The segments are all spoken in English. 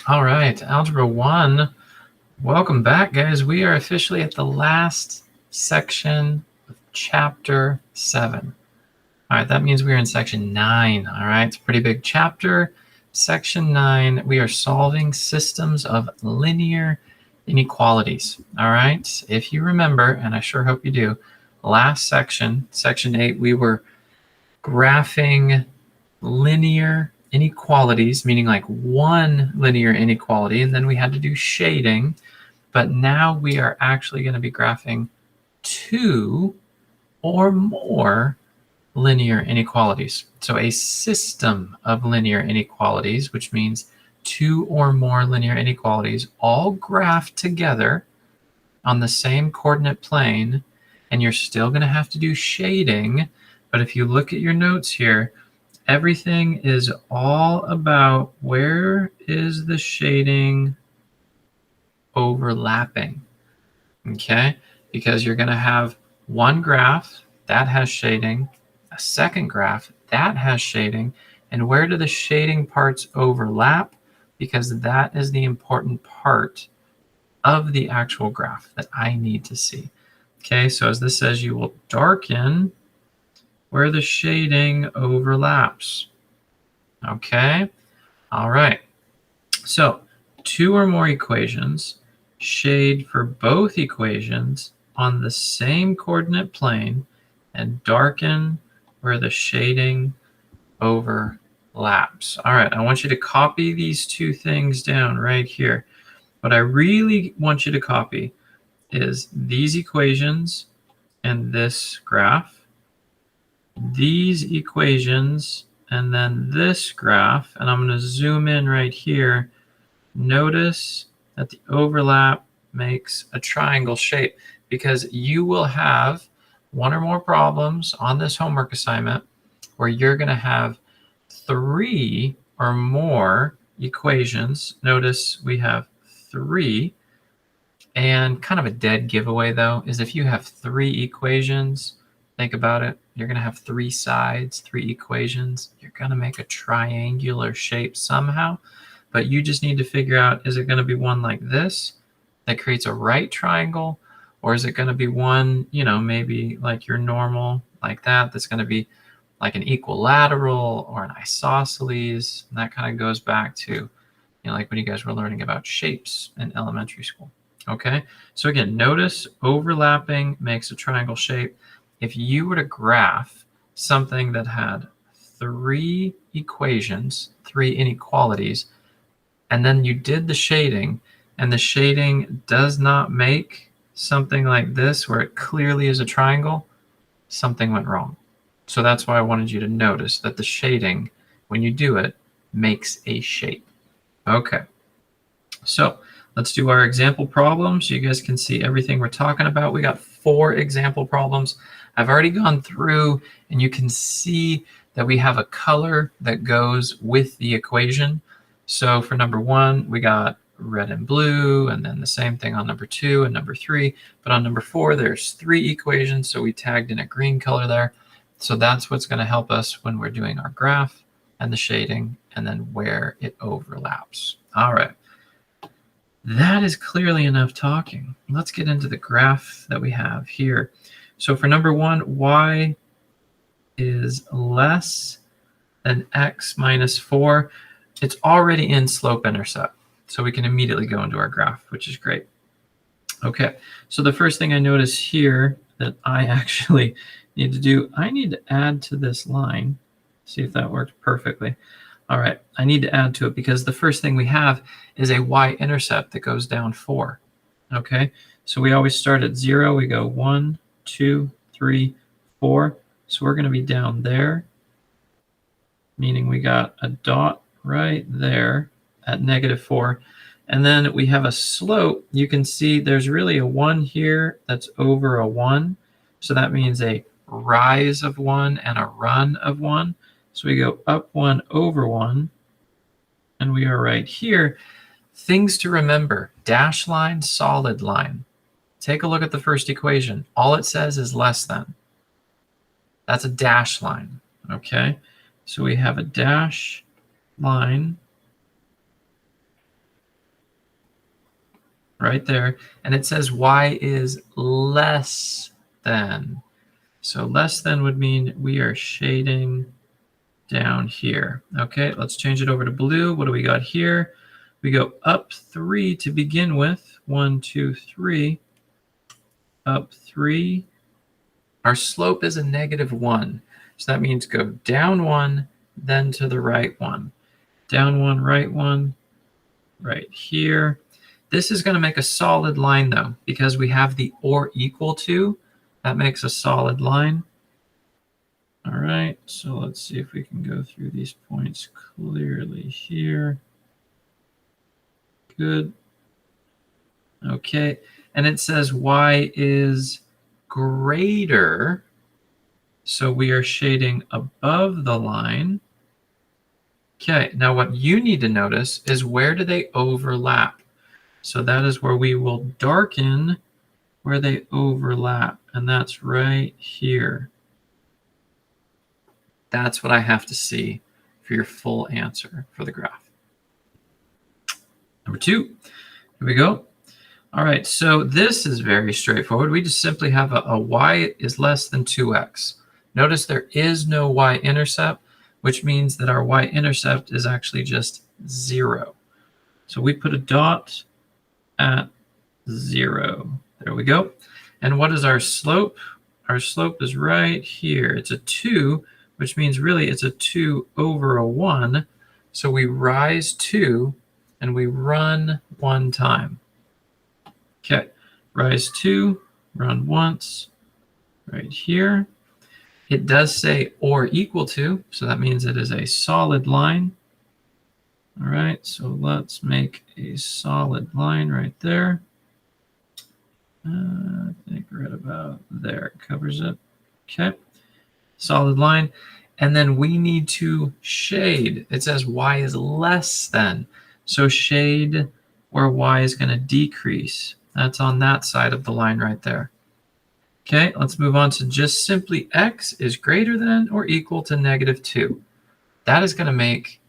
All right, Algebra 1. Welcome back, guys. We are officially at the last section of Chapter 7. All right, that means we are in Section 9. All right, it's a pretty big chapter. Section 9, we are solving systems of linear inequalities. All right, if you remember, and I sure hope you do, last section, Section 8, we were graphing linear inequalities, meaning like one linear inequality, and then we had to do shading. But now we are actually going to be graphing two or more linear inequalities. So a system of linear inequalities, which means two or more linear inequalities all graphed together on the same coordinate plane, and you're still going to have to do shading. But if you look at your notes here, everything is all about where is the shading overlapping, okay? Because you're going to have one graph that has shading, a second graph that has shading, and where do the shading parts overlap? Because that is the important part of the actual graph that I need to see. Okay, so as this says, you will darken where the shading overlaps. Okay, all right. So two or more equations shade for both equations on the same coordinate plane and darken where the shading overlaps. All right, I want you to copy these two things down right here. What I really want you to copy is these equations and this graph, these equations, and then this graph. And I'm going to zoom in right here. Notice that the overlap makes a triangle shape, because you will have one or more problems on this homework assignment where you're going to have three or more equations. Notice we have three. And kind of a dead giveaway, though, is if you have three equations, think about it, you're going to have three sides, three equations. You're going to make a triangular shape somehow, but you just need to figure out, is it going to be one like this that creates a right triangle, or is it going to be one, maybe like your normal, like that's going to be like an equilateral or an isosceles? And that kind of goes back to, like when you guys were learning about shapes in elementary school. Okay, so again, notice overlapping makes a triangle shape. If you were to graph something that had three equations, three inequalities, and then you did the shading, and the shading does not make something like this where it clearly is a triangle, something went wrong. So that's why I wanted you to notice that the shading, when you do it, makes a shape. Okay, so let's do our example problem so you guys can see everything we're talking about. We got 4 example problems. I've already gone through, and you can see that we have a color that goes with the equation. So for number 1, we got red and blue, and then the same thing on number 2 and number 3. But on number 4, there's 3 equations, so we tagged in a green color there. So that's what's going to help us when we're doing our graph and the shading, and then where it overlaps. All right. That is clearly enough talking. Let's get into the graph that we have here. So for number 1, y is less than x minus 4. It's already in slope-intercept, so we can immediately go into our graph, which is great. Okay, so the first thing I notice here that I actually need to do, I need to add to this line. See if that worked perfectly. All right, I need to add to it because the first thing we have is a y-intercept that goes down 4. Okay, so we always start at 0. We go 1, 2, 3, 4. So we're going to be down there, meaning we got a dot right there at -4. And then we have a slope. You can see there's really a 1 here that's over a 1. So that means a rise of 1 and a run of 1. So we go up 1 over 1, and we are right here. Things to remember: dash line, solid line. Take a look at the first equation. All it says is less than. That's a dash line, okay? So we have a dash line right there. And it says y is less than. So less than would mean we are shading down here. Okay, let's change it over to blue. What do we got here? We go up 3 to begin with. 1, 2, 3. Up 3. Our slope is a -1. So that means go down 1, then to the right 1. Down 1, right 1, right here. This is going to make a solid line, though, because we have the or equal to. That makes a solid line. All right, so let's see if we can go through these points clearly here. Good. Okay, and it says y is greater, so we are shading above the line. Okay, now what you need to notice is where do they overlap? So that is where we will darken where they overlap, and that's right here. That's what I have to see for your full answer for the graph. Number 2, here we go. All right, so this is very straightforward. We just simply have a y is less than 2x. Notice there is no y-intercept, which means that our y-intercept is actually just 0. So we put a dot at 0. There we go. And what is our slope? Our slope is right here. It's a 2, which means really it's a 2 over a 1. So we rise 2 and we run 1 time. Okay, rise 2, run once, right here. It does say or equal to, so that means it is a solid line. All right, so let's make a solid line right there. I think right about there covers it. Okay, solid line. And then we need to shade. It says y is less than. So shade where y is going to decrease. That's on that side of the line right there. Okay, let's move on to just simply x is greater than or equal to -2. That is going to make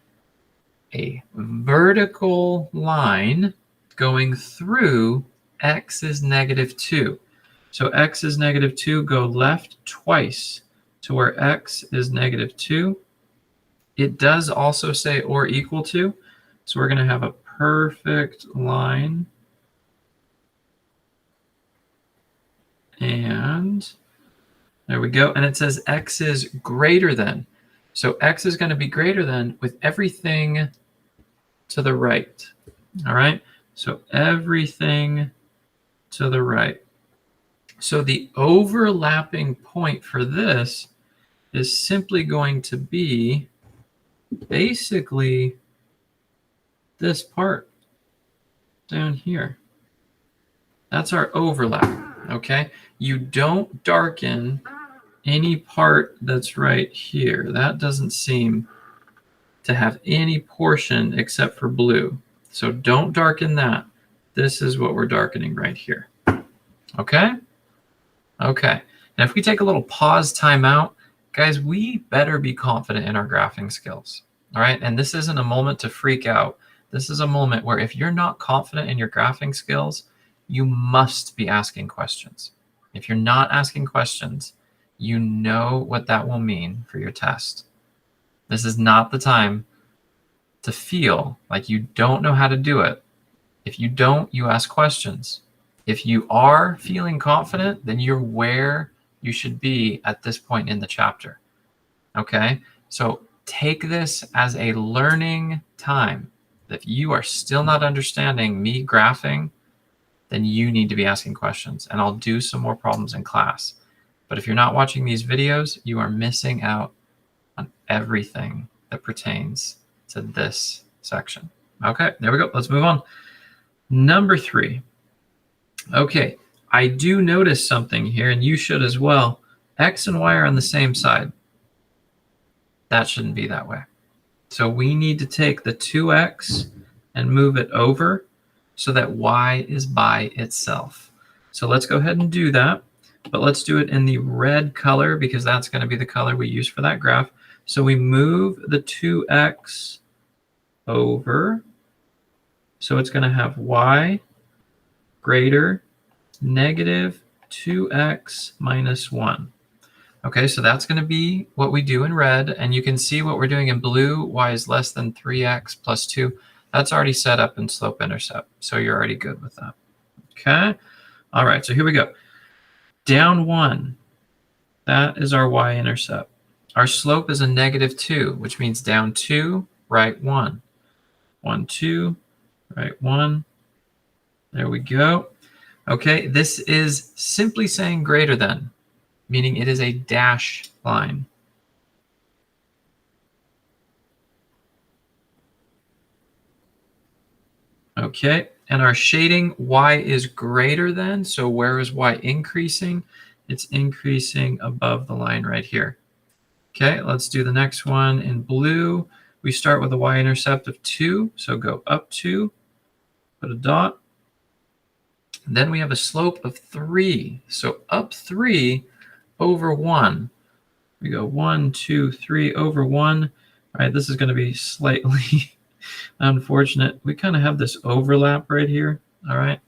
a vertical line going through x is -2. So x is -2, go left twice to where x is -2. It does also say or equal to, so we're going to have a perfect line. And there we go. And it says x is greater than. So x is going to be greater than with everything to the right. All right. So everything to the right. So the overlapping point for this is simply going to be basically this part down here. That's our overlap. Okay. You don't darken any part that's right here. That doesn't seem to have any portion except for blue. So don't darken that. This is what we're darkening right here. Okay? Okay. Now if we take a little pause, time out, guys, we better be confident in our graphing skills. All right? And this isn't a moment to freak out. This is a moment where if you're not confident in your graphing skills, you must be asking questions. If you're not asking questions, you know what that will mean for your test. This is not the time to feel like you don't know how to do it. If you don't, you ask questions. If you are feeling confident, then you're where you should be at this point in the chapter. Okay? So take this as a learning time. If you are still not understanding me graphing, then you need to be asking questions. And I'll do some more problems in class. But if you're not watching these videos, you are missing out on everything that pertains to this section. Okay, there we go. Let's move on. Number 3. Okay, I do notice something here, and you should as well. X and Y are on the same side. That shouldn't be that way. So we need to take the 2x and move it over so that y is by itself. So let's go ahead and do that. But let's do it in the red color because that's going to be the color we use for that graph. So we move the 2x over. So it's going to have y greater negative 2x minus 1. Okay, so that's going to be what we do in red, and you can see what we're doing in blue. Y is less than 3x plus 2. That's already set up in slope-intercept, so you're already good with that. Okay, all right, so here we go. Down 1, that is our y-intercept. Our slope is a negative 2, which means down 2, right 1. 1, 2, right 1. There we go. Okay, this is simply saying greater than, meaning it is a dash line. Okay, and our shading, y is greater than, so where is y increasing? It's increasing above the line right here. Okay, let's do the next one in blue. We start with a y-intercept of 2, so go up 2, put a dot. Then we have a slope of 3, so up 3 over 1. We go 1, 2, 3 over 1. All right, this is going to be slightly unfortunate. We kind of have this overlap right here. All right,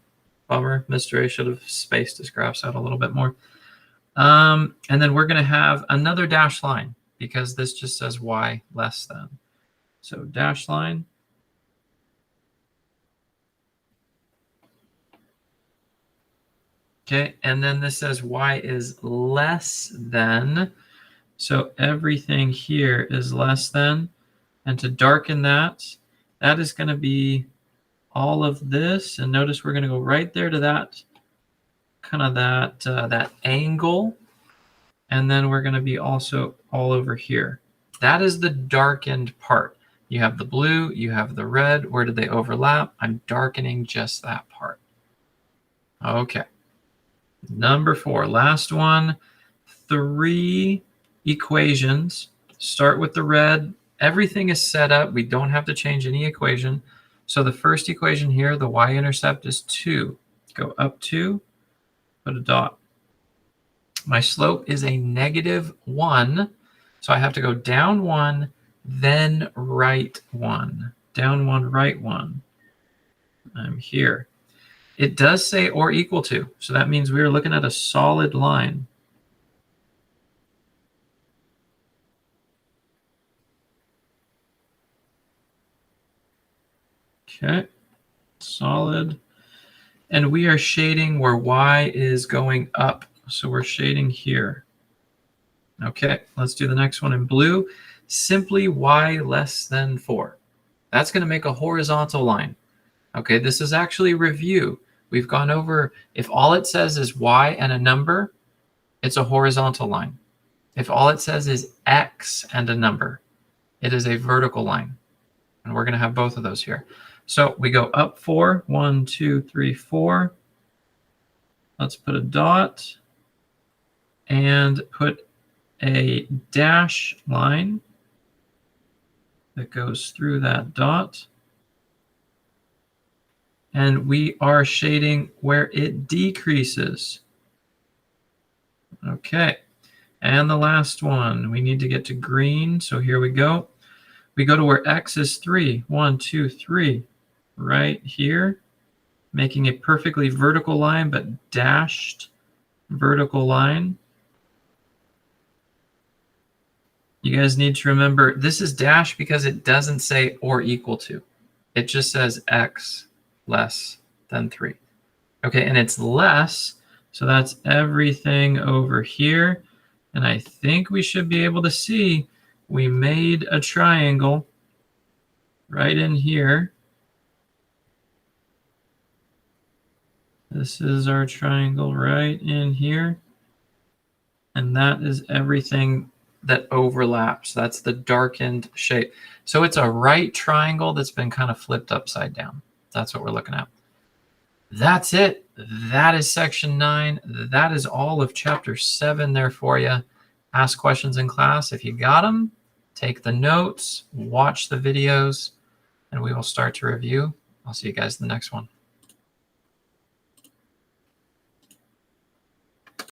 bummer. Mr. A should have spaced his graphs out a little bit more. And then we're going to have another dash line because this just says y less than. So dash line. Okay, and then this says y is less than. So everything here is less than. And to darken that, that is going to be all of this. And notice we're going to go right there to that, kind of that angle. And then we're going to be also all over here. That is the darkened part. You have the blue, you have the red. Where do they overlap? I'm darkening just that part. Okay. Number 4, last one. 3 equations. Start with the red. Everything is set up. We don't have to change any equation. So the first equation here, the y-intercept is 2. Go up 2, put a dot. My slope is a negative 1. So I have to go down 1, then right 1. Down 1, right 1. I'm here. It does say or equal to. So that means we are looking at a solid line. Okay, solid. And we are shading where y is going up. So we're shading here. Okay, let's do the next one in blue. Simply y less than 4. That's going to make a horizontal line. Okay, this is actually review. We've gone over, if all it says is y and a number, it's a horizontal line. If all it says is x and a number, it is a vertical line. And we're going to have both of those here. So we go up 4, 1, 2, 3, 4. Let's put a dot and put a dash line that goes through that dot. And we are shading where it decreases. Okay, and the last one, we need to get to green. So here we go. We go to where x is 3. 1, 2, 3. Right here, making a perfectly vertical line, but dashed vertical line. You guys need to remember, this is dashed because it doesn't say or equal to. It just says x less than 3. Okay, and it's less, so that's everything over here. And I think we should be able to see we made a triangle right in here. This is our triangle right in here. And that is everything that overlaps. That's the darkened shape. So it's a right triangle that's been kind of flipped upside down. That's what we're looking at. That's it. That is section 9. That is all of chapter 7 there for you. Ask questions in class. If you got them, take the notes, watch the videos, and we will start to review. I'll see you guys in the next one.